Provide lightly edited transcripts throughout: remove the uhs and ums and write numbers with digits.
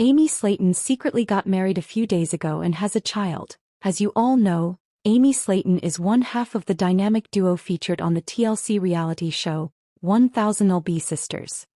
Amy Slaton secretly got married a few days ago and has a child. As you all know, Amy Slaton is one half of the dynamic duo featured on the TLC reality show, 1000 lb Sisters.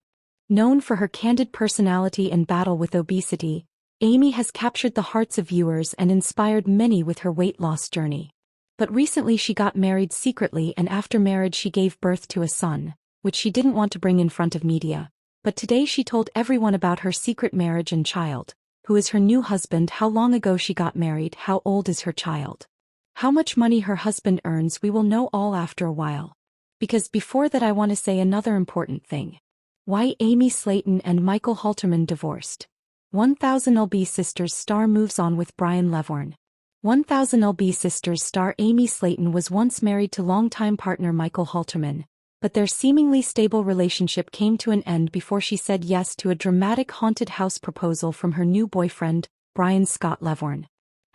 Known for her candid personality and battle with obesity, Amy has captured the hearts of viewers and inspired many with her weight loss journey. But recently she got married secretly, and after marriage she gave birth to a son, which she didn't want to bring in front of media. But today she told everyone about her secret marriage and child. Who is her new husband, how long ago she got married, how old is her child, how much money her husband earns. We will know all after a while. Because before that I want to say another important thing. Why Amy Slaton and Michael Halterman divorced. 1000 lb Sisters star moves on with Brian Levorn. 1000 lb Sisters star Amy Slaton was once married to longtime partner Michael Halterman, but their seemingly stable relationship came to an end before she said yes to a dramatic haunted house proposal from her new boyfriend, Brian Scott Levorn.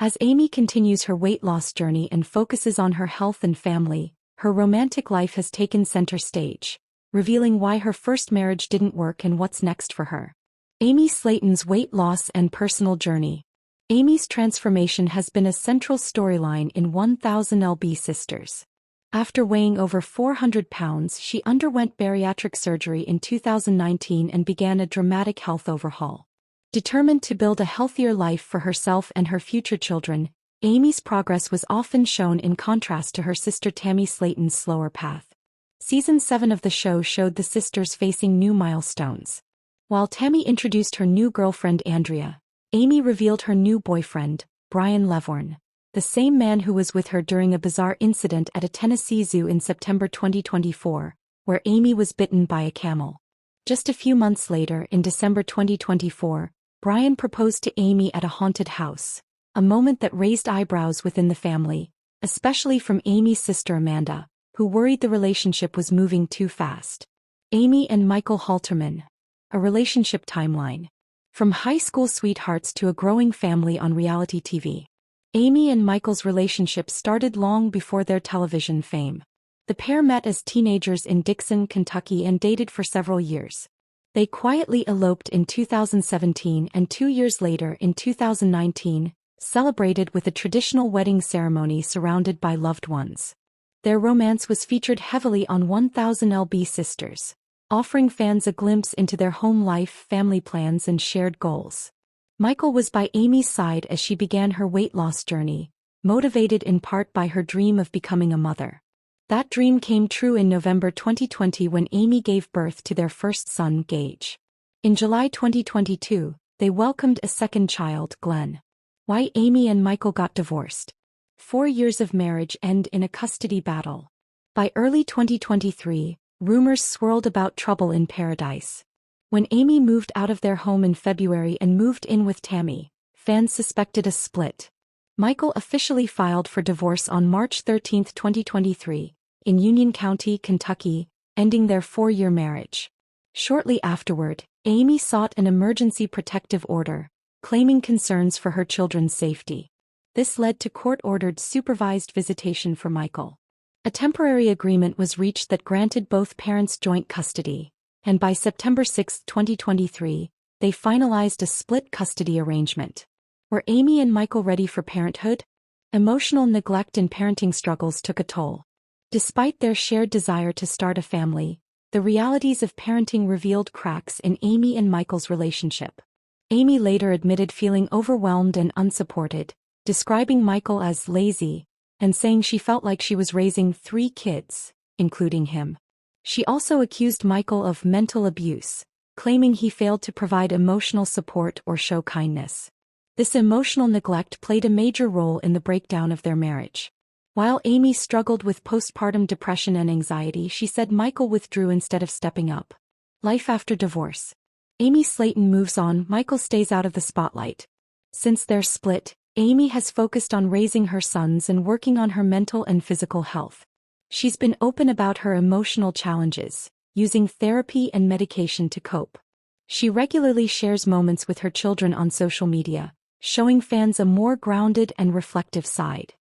As Amy continues her weight loss journey and focuses on her health and family, her romantic life has taken center stage, revealing why her first marriage didn't work and what's next for her. Amy Slaton's weight loss and personal journey. Amy's transformation has been a central storyline in 1000 lb Sisters. After weighing over 400 pounds, she underwent bariatric surgery in 2019 and began a dramatic health overhaul. Determined to build a healthier life for herself and her future children, Amy's progress was often shown in contrast to her sister Tammy Slaton's slower path. Season 7 of the show showed the sisters facing new milestones. While Tammy introduced her new girlfriend Andrea, Amy revealed her new boyfriend, Brian Levorn, the same man who was with her during a bizarre incident at a Tennessee zoo in September 2024, where Amy was bitten by a camel. Just a few months later, in December 2024, Brian proposed to Amy at a haunted house, a moment that raised eyebrows within the family, especially from Amy's sister Amanda, who worried the relationship was moving too fast. Amy and Michael Halterman. A relationship timeline. From high school sweethearts to a growing family on reality TV. Amy and Michael's relationship started long before their television fame. The pair met as teenagers in Dixon, Kentucky and dated for several years. They quietly eloped in 2017 and 2 years later in 2019, celebrated with a traditional wedding ceremony surrounded by loved ones. Their romance was featured heavily on 1000 lb Sisters, offering fans a glimpse into their home life, family plans and shared goals. Michael was by Amy's side as she began her weight loss journey, motivated in part by her dream of becoming a mother. That dream came true in November 2020 when Amy gave birth to their first son, Gage. In July 2022, they welcomed a second child, Glenn. Why Amy and Michael got divorced. 4 years of marriage end in a custody battle. By early 2023, rumors swirled about trouble in paradise. When Amy moved out of their home in February and moved in with Tammy, fans suspected a split. Michael officially filed for divorce on March 13, 2023, in Union County, Kentucky, ending their 4-year marriage. Shortly afterward, Amy sought an emergency protective order, claiming concerns for her children's safety. This led to court-ordered supervised visitation for Michael. A temporary agreement was reached that granted both parents joint custody, and by September 6, 2023, they finalized a split custody arrangement. Were Amy and Michael ready for parenthood? Emotional neglect and parenting struggles took a toll. Despite their shared desire to start a family, the realities of parenting revealed cracks in Amy and Michael's relationship. Amy later admitted feeling overwhelmed and unsupported, describing Michael as lazy, and saying she felt like she was raising 3 kids, including him. She also accused Michael of mental abuse, claiming he failed to provide emotional support or show kindness. This emotional neglect played a major role in the breakdown of their marriage. While Amy struggled with postpartum depression and anxiety, she said Michael withdrew instead of stepping up. Life after divorce. Amy Slaton moves on, Michael stays out of the spotlight. Since their split, Amy has focused on raising her sons and working on her mental and physical health. She's been open about her emotional challenges, using therapy and medication to cope. She regularly shares moments with her children on social media, showing fans a more grounded and reflective side.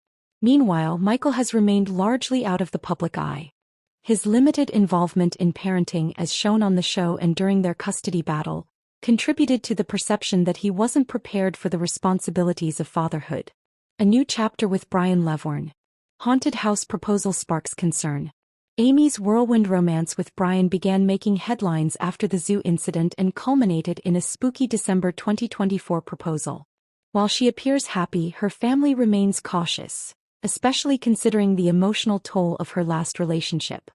Meanwhile, Michael has remained largely out of the public eye. His limited involvement in parenting, as shown on the show and during their custody battle, contributed to the perception that he wasn't prepared for the responsibilities of fatherhood. A new chapter with Brian Levorn. Haunted house proposal sparks concern. Amy's whirlwind romance with Brian began making headlines after the zoo incident and culminated in a spooky December 2024 proposal. While she appears happy, her family remains cautious, especially considering the emotional toll of her last relationship.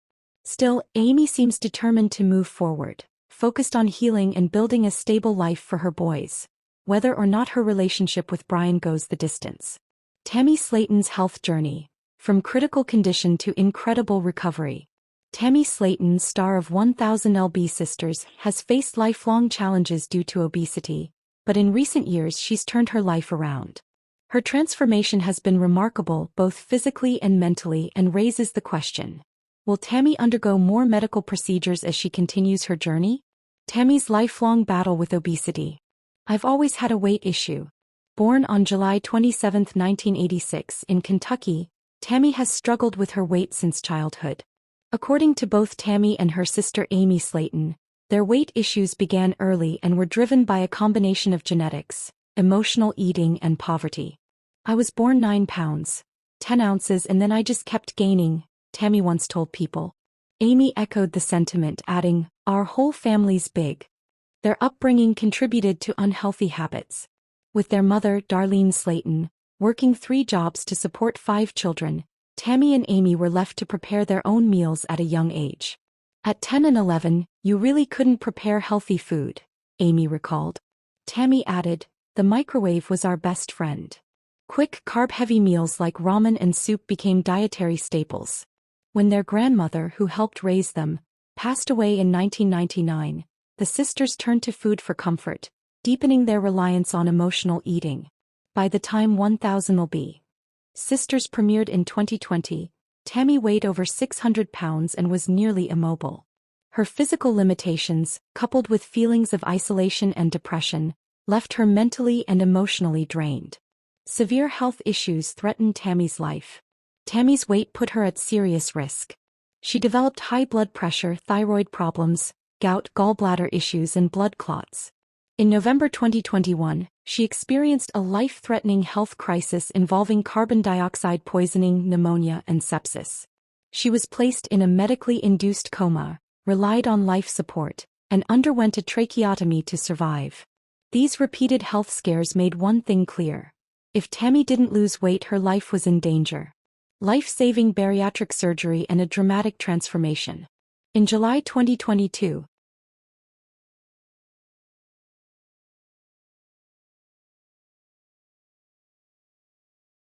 Still, Amy seems determined to move forward, focused on healing and building a stable life for her boys, whether or not her relationship with Brian goes the distance. Tammy Slaton's health journey. From critical condition to incredible recovery. Tammy Slaton, star of 1000 lb Sisters, has faced lifelong challenges due to obesity, but in recent years she's turned her life around. Her transformation has been remarkable both physically and mentally and raises the question: will Tammy undergo more medical procedures as she continues her journey? Tammy's lifelong battle with obesity. I've always had a weight issue. Born on July 27, 1986, in Kentucky, Tammy has struggled with her weight since childhood. According to both Tammy and her sister Amy Slaton, their weight issues began early and were driven by a combination of genetics, emotional eating, and poverty. "I was born 9 pounds, 10 ounces, and then I just kept gaining," Tammy once told People. Amy echoed the sentiment, adding, "Our whole family's big." Their upbringing contributed to unhealthy habits. With their mother, Darlene Slaton, working 3 jobs to support 5 children, Tammy and Amy were left to prepare their own meals at a young age. "At 10 and 11, you really couldn't prepare healthy food," Amy recalled. Tammy added, "The microwave was our best friend." Quick, carb-heavy meals like ramen and soup became dietary staples. When their grandmother, who helped raise them, passed away in 1999, the sisters turned to food for comfort, deepening their reliance on emotional eating. By the time 1000 lb Sisters premiered in 2020, Tammy weighed over 600 pounds and was nearly immobile. Her physical limitations, coupled with feelings of isolation and depression, left her mentally and emotionally drained. Severe health issues threatened Tammy's life. Tammy's weight put her at serious risk. She developed high blood pressure, thyroid problems, gout, gallbladder issues, and blood clots. In November 2021, she experienced a life-threatening health crisis involving carbon dioxide poisoning, pneumonia, and sepsis. She was placed in a medically induced coma, relied on life support, and underwent a tracheotomy to survive. These repeated health scares made one thing clear: if Tammy didn't lose weight, her life was in danger. Life-saving bariatric surgery and a dramatic transformation. In July 2022,